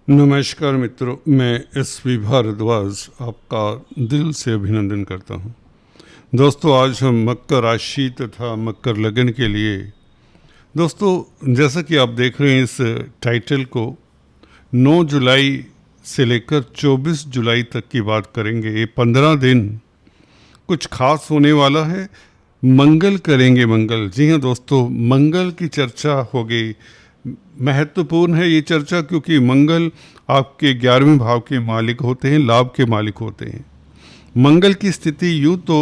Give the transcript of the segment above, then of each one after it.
नमस्कार मित्रों, मैं एस.वी. भारद्वाज आपका दिल से अभिनंदन करता हूं। दोस्तों, आज हम मकर राशि तथा मकर लगन के लिए दोस्तों जैसा कि आप देख रहे हैं इस टाइटल को, 9 जुलाई से लेकर 24 जुलाई तक की बात करेंगे। ये 15 दिन कुछ खास होने वाला है। मंगल करेंगे, मंगल। जी हाँ दोस्तों, मंगल की चर्चा होगी। महत्वपूर्ण है ये चर्चा क्योंकि मंगल आपके 11वें भाव के मालिक होते हैं, लाभ के मालिक होते हैं। मंगल की स्थिति यूँ तो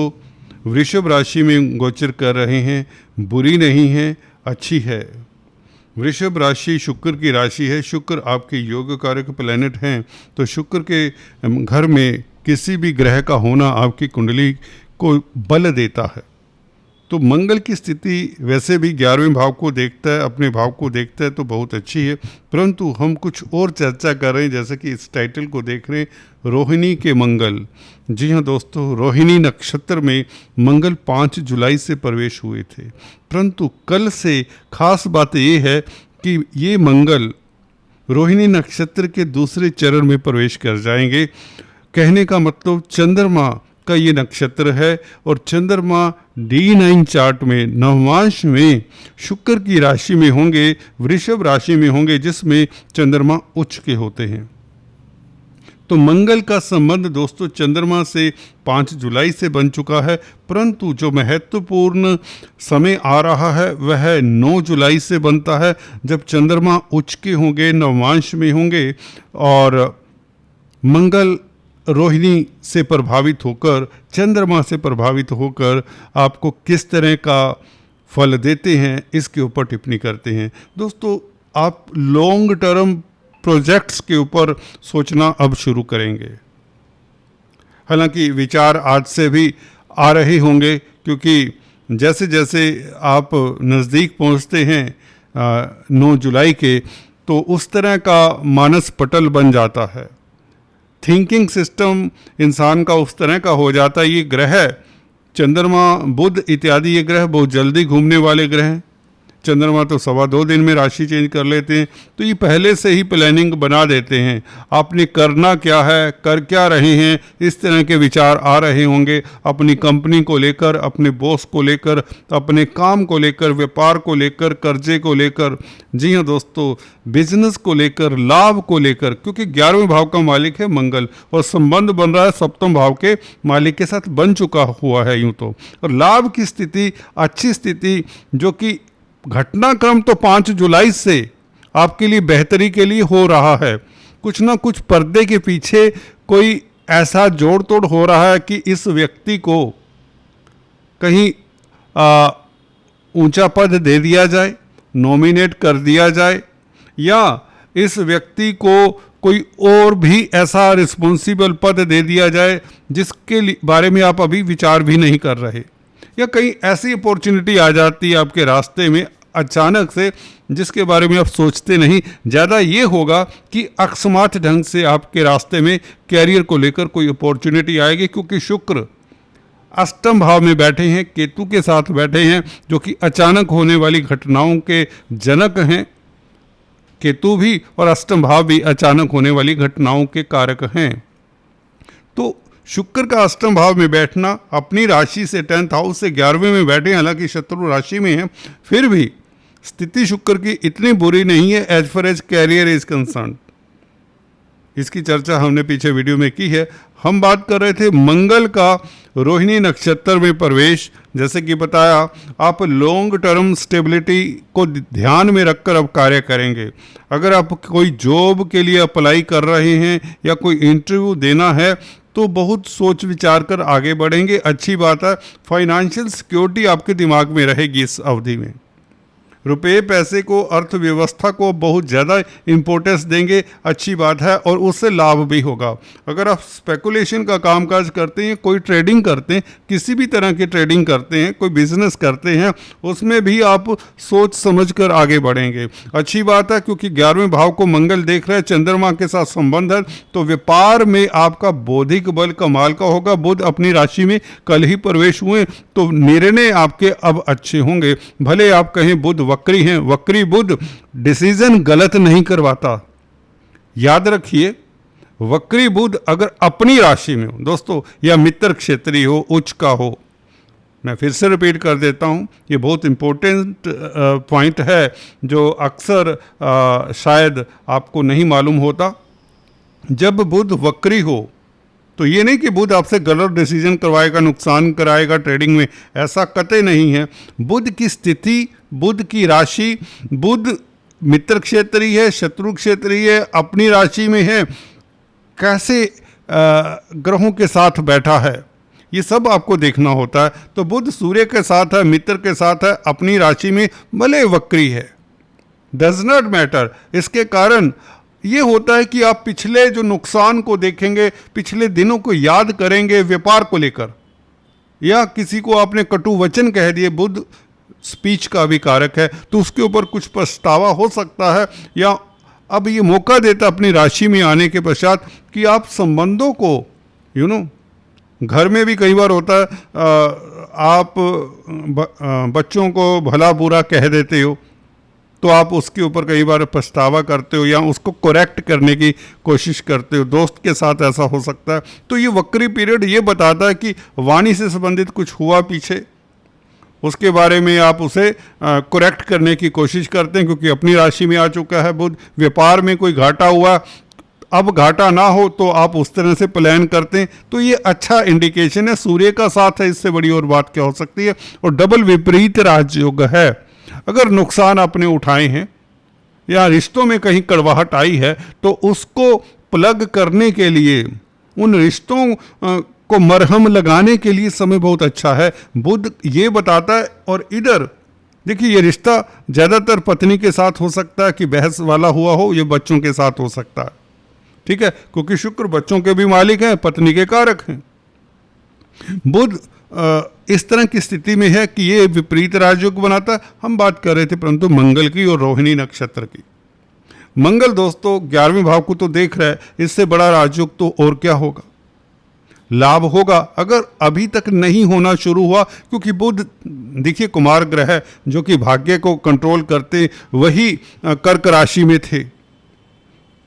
वृषभ राशि में गोचर कर रहे हैं, बुरी नहीं है, अच्छी है। वृषभ राशि शुक्र की राशि है। शुक्र आपके योग कारक प्लैनेट हैं, तो शुक्र के घर में किसी भी ग्रह का होना आपकी कुंडली को बल देता है। तो मंगल की स्थिति वैसे भी 11वें भाव को देखता है, अपने भाव को देखता है, तो बहुत अच्छी है। परंतु हम कुछ और चर्चा कर रहे हैं, जैसे कि इस टाइटल को देख रहे हैं, रोहिणी के मंगल। जी हाँ दोस्तों, रोहिणी नक्षत्र में मंगल 5 जुलाई से प्रवेश हुए थे। परंतु कल से खास बात ये है कि ये मंगल रोहिणी नक्षत्र के दूसरे चरण में प्रवेश कर जाएंगे। कहने का मतलब चंद्रमा का ये नक्षत्र है और चंद्रमा D9 चार्ट में नवमांश में शुक्र की राशि में होंगे, वृषभ राशि में होंगे, जिसमें चंद्रमा उच्च के होते हैं। तो मंगल का संबंध दोस्तों चंद्रमा से 5 जुलाई से बन चुका है, परंतु जो महत्वपूर्ण समय आ रहा है वह 9 जुलाई से बनता है, जब चंद्रमा उच्च के होंगे, नवमांश में होंगे और मंगल रोहिणी से प्रभावित होकर, चंद्रमा से प्रभावित होकर आपको किस तरह का फल देते हैं इसके ऊपर टिप्पणी करते हैं। दोस्तों, आप लॉन्ग टर्म प्रोजेक्ट्स के ऊपर सोचना अब शुरू करेंगे। हालांकि विचार आज से भी आ रहे होंगे, क्योंकि जैसे जैसे आप नज़दीक पहुंचते हैं 9 जुलाई के, तो उस तरह का मानस पटल बन जाता है। थिंकिंग सिस्टम इंसान का उस तरह का हो जाता है। ये ग्रह चंद्रमा, बुध इत्यादि ये ग्रह बहुत जल्दी घूमने वाले ग्रह हैं। चंद्रमा तो 2.25 दिन में राशि चेंज कर लेते हैं, तो ये पहले से ही प्लानिंग बना देते हैं। आपने करना क्या है, कर क्या रहे हैं, इस तरह के विचार आ रहे होंगे अपनी कंपनी को लेकर, अपने बॉस को लेकर, अपने काम को लेकर, व्यापार को लेकर, कर्जे को लेकर। जी हाँ दोस्तों, बिजनेस को लेकर, लाभ को लेकर, क्योंकि 11वें भाव का मालिक है मंगल और संबंध बन रहा है 7वें भाव के मालिक के साथ, बन चुका हुआ है यूँ तो। और लाभ की स्थिति, अच्छी स्थिति, जो कि घटनाक्रम तो 5 जुलाई से आपके लिए बेहतरी के लिए हो रहा है। कुछ ना कुछ पर्दे के पीछे कोई ऐसा जोड़ तोड़ हो रहा है कि इस व्यक्ति को कहीं ऊंचा पद दे दिया जाए, नॉमिनेट कर दिया जाए, या इस व्यक्ति को कोई और भी ऐसा रिस्पॉन्सिबल पद दे दिया जाए जिसके बारे में आप अभी विचार भी नहीं कर रहे, या कहीं ऐसी अपॉर्चुनिटी आ जाती है आपके रास्ते में अचानक से जिसके बारे में आप सोचते नहीं। ज़्यादा ये होगा कि अकस्मात ढंग से आपके रास्ते में कैरियर को लेकर कोई अपॉर्चुनिटी आएगी, क्योंकि शुक्र अष्टम भाव में बैठे हैं, केतु के साथ बैठे हैं, जो कि अचानक होने वाली घटनाओं के जनक हैं। केतु भी और अष्टम भाव भी अचानक होने वाली घटनाओं के कारक हैं। तो शुक्र का अष्टम भाव में बैठना, अपनी राशि से 10th हाउस से 11वें में बैठे, हालांकि शत्रु राशि में है, फिर भी स्थिति शुक्र की इतनी बुरी नहीं है as far as career is concern. इसकी चर्चा हमने पीछे वीडियो में की है। हम बात कर रहे थे मंगल का रोहिणी नक्षत्र में प्रवेश। जैसे कि बताया, आप लॉन्ग टर्म स्टेबिलिटी को ध्यान में रखकर अब कार्य करेंगे। अगर आप कोई जॉब के लिए अप्लाई कर रहे हैं या कोई इंटरव्यू देना है, तो बहुत सोच विचार कर आगे बढ़ेंगे। अच्छी बात है। फाइनेंशियल सिक्योरिटी आपके दिमाग में रहेगी इस अवधि में। रुपये पैसे को, अर्थव्यवस्था को बहुत ज़्यादा इम्पोर्टेंस देंगे, अच्छी बात है, और उससे लाभ भी होगा। अगर आप स्पेकुलेशन का कामकाज करते हैं, कोई ट्रेडिंग करते हैं, किसी भी तरह की ट्रेडिंग करते हैं, कोई बिजनेस करते हैं, उसमें भी आप सोच समझ कर आगे बढ़ेंगे। अच्छी बात है, क्योंकि 11वें भाव को मंगल देख रहे हैं, चंद्रमा के साथ संबंध है, तो व्यापार में आपका बौद्धिक बल कमाल का होगा। बुध अपनी राशि में कल ही प्रवेश हुए, तो निर्णय आपके अब अच्छे होंगे। भले आप कहें बुध वक्री हैं, वक्री बुध डिसीजन गलत नहीं करवाता, याद रखिए, वक्री बुध अगर अपनी राशि में हो दोस्तों, या मित्र क्षेत्रीय हो, उच्च का हो, मैं फिर से रिपीट कर देता हूँ, ये बहुत इम्पोर्टेंट पॉइंट है जो अक्सर शायद आपको नहीं मालूम होता। जब बुध वक्री हो तो ये नहीं कि बुध आपसे गलत डिसीजन करवाएगा, नुकसान कराएगा ट्रेडिंग में, ऐसा कतई नहीं है। बुध की स्थिति, बुध की राशि, बुध मित्र क्षेत्रीय है, शत्रु क्षेत्रीय है, अपनी राशि में है, कैसे ग्रहों के साथ बैठा है, ये सब आपको देखना होता है। तो बुध सूर्य के साथ है, मित्र के साथ है, अपनी राशि में, भले वक्री है, डज नॉट मैटर। इसके कारण ये होता है कि आप पिछले जो नुकसान को देखेंगे, पिछले दिनों को याद करेंगे व्यापार को लेकर, या किसी को आपने कटु वचन कह दिए, बुध स्पीच का भी कारक है, तो उसके ऊपर कुछ पछतावा हो सकता है, या अब ये मौका देता अपनी राशि में आने के पश्चात कि आप संबंधों को घर में भी कई बार होता है, आप बच्चों को भला बुरा कह देते हो, तो आप उसके ऊपर कई बार पछतावा करते हो या उसको करेक्ट करने की कोशिश करते हो। दोस्त के साथ ऐसा हो सकता है। तो ये वक्री पीरियड ये बताता है कि वाणी से संबंधित कुछ हुआ पीछे, उसके बारे में आप उसे करेक्ट करने की कोशिश करते हैं, क्योंकि अपनी राशि में आ चुका है बुध। व्यापार में कोई घाटा हुआ, अब घाटा ना हो तो आप उस तरह से प्लान करते हैं, तो ये अच्छा इंडिकेशन है। सूर्य का साथ है, इससे बड़ी और बात क्या हो सकती है। और डबल विपरीत राजयोग है। अगर नुकसान आपने उठाए हैं या रिश्तों में कहीं कड़वाहट आई है, तो उसको प्लग करने के लिए, उन रिश्तों को मरहम लगाने के लिए समय बहुत अच्छा है, बुध ये बताता है। और इधर देखिए, ये रिश्ता ज़्यादातर पत्नी के साथ हो सकता है कि बहस वाला हुआ हो, ये बच्चों के साथ हो सकता है, ठीक है, क्योंकि शुक्र बच्चों के भी मालिक हैं, पत्नी के कारक हैं। बुध इस तरह की स्थिति में है कि ये विपरीत राजयोग बनाता है। हम बात कर रहे थे परंतु मंगल की और रोहिणी नक्षत्र की। मंगल दोस्तों 11वें भाव को तो देख रहा है, इससे बड़ा राजयोग तो और क्या होगा। लाभ होगा अगर अभी तक नहीं होना शुरू हुआ, क्योंकि बुध देखिए कुमार ग्रह है जो कि भाग्य को कंट्रोल करते, वही कर्क राशि में थे।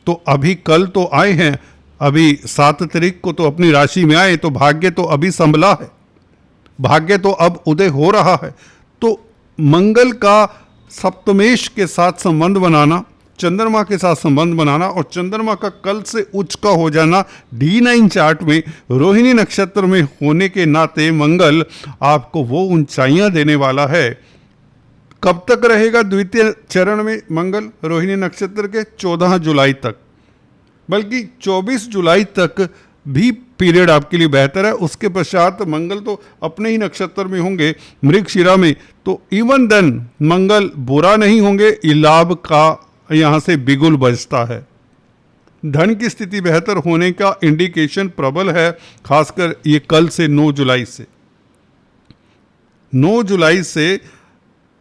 तो अभी कल तो आए हैं, अभी 7 तारीख को तो अपनी राशि में आए, तो भाग्य तो अभी संभला है, भाग्य तो अब उदय हो रहा है। तो मंगल का सप्तमेश के साथ संबंध बनाना, चंद्रमा के साथ संबंध बनाना और चंद्रमा का कल से उच्च का हो जाना D9 चार्ट में रोहिणी नक्षत्र में होने के नाते मंगल आपको वो ऊंचाइयां देने वाला है। कब तक रहेगा द्वितीय चरण में मंगल रोहिणी नक्षत्र के? 14 जुलाई तक, बल्कि 24 जुलाई तक भी पीरियड आपके लिए बेहतर है। उसके पश्चात मंगल तो अपने ही नक्षत्र में होंगे, मृगशिरा में, तो इवन देन मंगल बुरा नहीं होंगे। ये लाभ का यहाँ से बिगुल बजता है। धन की स्थिति बेहतर होने का इंडिकेशन प्रबल है, खासकर ये कल से 9 जुलाई से। 9 जुलाई से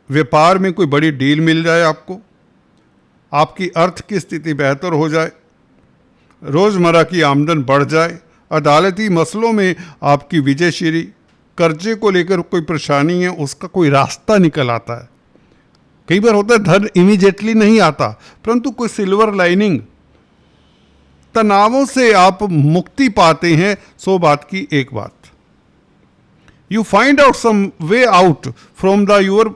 व्यापार में कोई बड़ी डील मिल जाए आपको, आपकी अर्थ की स्थिति बेहतर हो जाए, रोज़मर्रा की आमदन बढ़ जाए, अदालती मसलों में आपकी विजयश्री, कर्जे को लेकर कोई परेशानी है उसका कोई रास्ता निकल आता है। कई बार होता है धन इमीडिएटली नहीं आता, परंतु कोई सिल्वर लाइनिंग, तनावों से आप मुक्ति पाते हैं। 100 बात की एक बात, you find out some way out from the your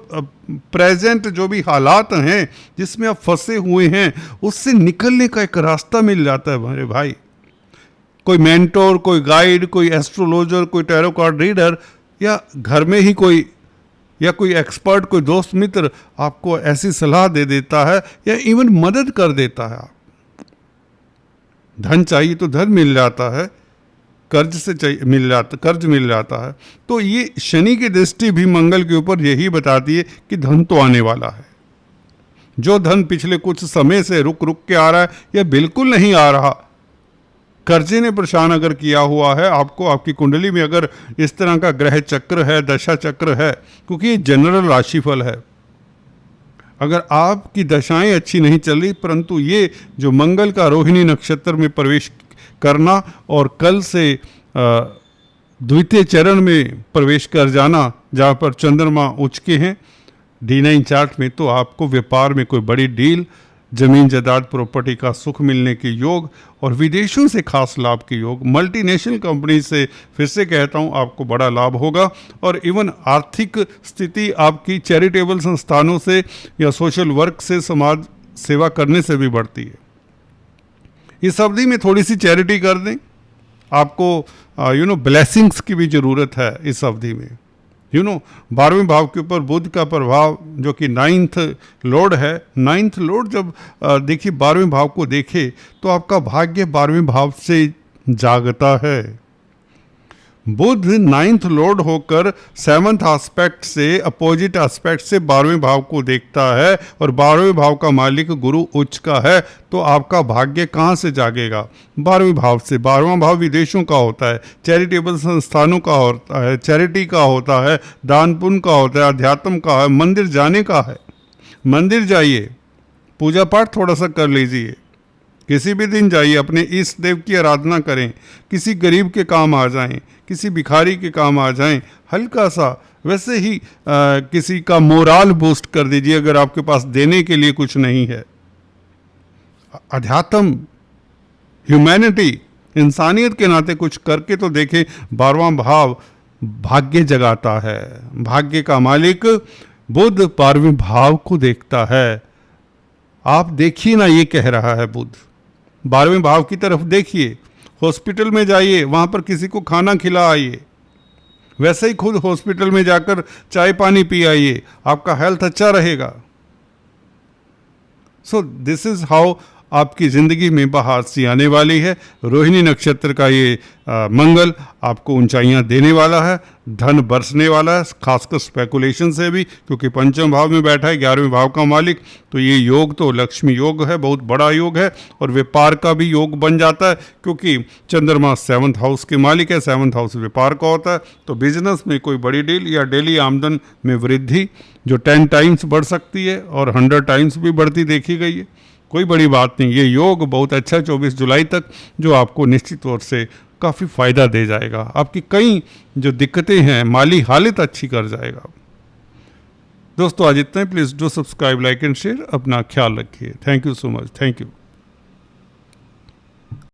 present, जो भी हालात हैं जिसमें आप फंसे हुए हैं उससे निकलने का एक रास्ता मिल जाता है मेरे भाई। कोई मेंटोर, कोई गाइड, कोई एस्ट्रोलॉजर, कोई टैरो कार्ड रीडर, या घर में ही कोई या कोई एक्सपर्ट, कोई दोस्त मित्र आपको ऐसी सलाह दे देता है या इवन मदद कर देता है। आप धन चाहिए तो धन मिल जाता है, कर्ज से कर्ज मिल जाता है। तो ये शनि की दृष्टि भी मंगल के ऊपर यही बताती है कि धन तो आने वाला है। जो धन पिछले कुछ समय से रुक रुक के आ रहा है या बिल्कुल नहीं आ रहा, कर्जे ने परेशान अगर किया हुआ है आपको, आपकी कुंडली में अगर इस तरह का ग्रह चक्र है, दशा चक्र है, क्योंकि ये जनरल राशिफल है, अगर आपकी दशाएं अच्छी नहीं चल रही, परंतु ये जो मंगल का रोहिणी नक्षत्र में प्रवेश करना और कल से द्वितीय चरण में प्रवेश कर जाना, जहाँ पर चंद्रमा उच्च के हैं D9 चार्ट में, तो आपको व्यापार में कोई बड़ी डील जमीन जायदाद प्रॉपर्टी का सुख मिलने के योग और विदेशों से खास लाभ के योग, मल्टीनेशनल कंपनी से फिर से कहता हूँ आपको बड़ा लाभ होगा। और इवन आर्थिक स्थिति आपकी चैरिटेबल संस्थानों से या सोशल वर्क से, समाज सेवा करने से भी बढ़ती है। इस अवधि में थोड़ी सी चैरिटी कर दें, आपको ब्लेसिंग्स की भी ज़रूरत है इस अवधि में। 12वें भाव के ऊपर बुध का प्रभाव जो कि 9th लॉर्ड है, 9th लॉर्ड जब देखिए 12वें भाव को देखे तो आपका भाग्य 12वें भाव से जागता है। बुध 9th लॉर्ड होकर 7th एस्पेक्ट से, अपोजिट एस्पेक्ट से 12वें भाव को देखता है और 12वें भाव का मालिक गुरु उच्च का है, तो आपका भाग्य कहाँ से जागेगा? 12वें भाव से। 12वां भाव विदेशों का होता है, चैरिटेबल संस्थानों का होता है, चैरिटी का होता है, दान पुण्य का होता है, अध्यात्म का है, मंदिर जाने का है। मंदिर जाइए, पूजा पाठ थोड़ा सा कर लीजिए, किसी भी दिन जाइए, अपने इष्ट देव की आराधना करें, किसी गरीब के काम आ जाएं, किसी भिखारी के काम आ जाएं, हल्का सा वैसे ही किसी का मोराल बूस्ट कर दीजिए अगर आपके पास देने के लिए कुछ नहीं है। अध्यात्म, ह्यूमैनिटी, इंसानियत के नाते कुछ करके तो देखें। 12वां भाव भाग्य जगाता है, भाग्य का मालिक बुध 12वें भाव को देखता है। आप देखिए ना, ये कह रहा है बुध, 12वें भाव की तरफ देखिए, हॉस्पिटल में जाइए, वहाँ पर किसी को खाना खिला आइए, वैसे ही खुद हॉस्पिटल में जाकर चाय पानी पी आइए, आपका हेल्थ अच्छा रहेगा। सो दिस इज हाउ आपकी ज़िंदगी में बहार सी आने वाली है। रोहिणी नक्षत्र का ये मंगल आपको ऊंचाइयां देने वाला है, धन बरसने वाला है, खासकर स्पेकुलेशन से भी, क्योंकि पंचम भाव में बैठा है 11वें भाव का मालिक। तो ये योग तो लक्ष्मी योग है, बहुत बड़ा योग है, और व्यापार का भी योग बन जाता है क्योंकि चंद्रमा 7th हाउस के मालिक है। 7th हाउस व्यापार का होता है, तो बिजनेस में कोई बड़ी डील या डेली आमदन में वृद्धि जो 10 टाइम्स बढ़ सकती है और 100 टाइम्स भी बढ़ती देखी गई है। कोई बड़ी बात नहीं, ये योग बहुत अच्छा 24 जुलाई तक जो आपको निश्चित तौर से काफ़ी फ़ायदा दे जाएगा। आपकी कई जो दिक्कतें हैं, माली हालत अच्छी कर जाएगा। दोस्तों आज इतना ही। Please do subscribe, like and share. अपना ख्याल रखिए। Thank you so much. Thank you.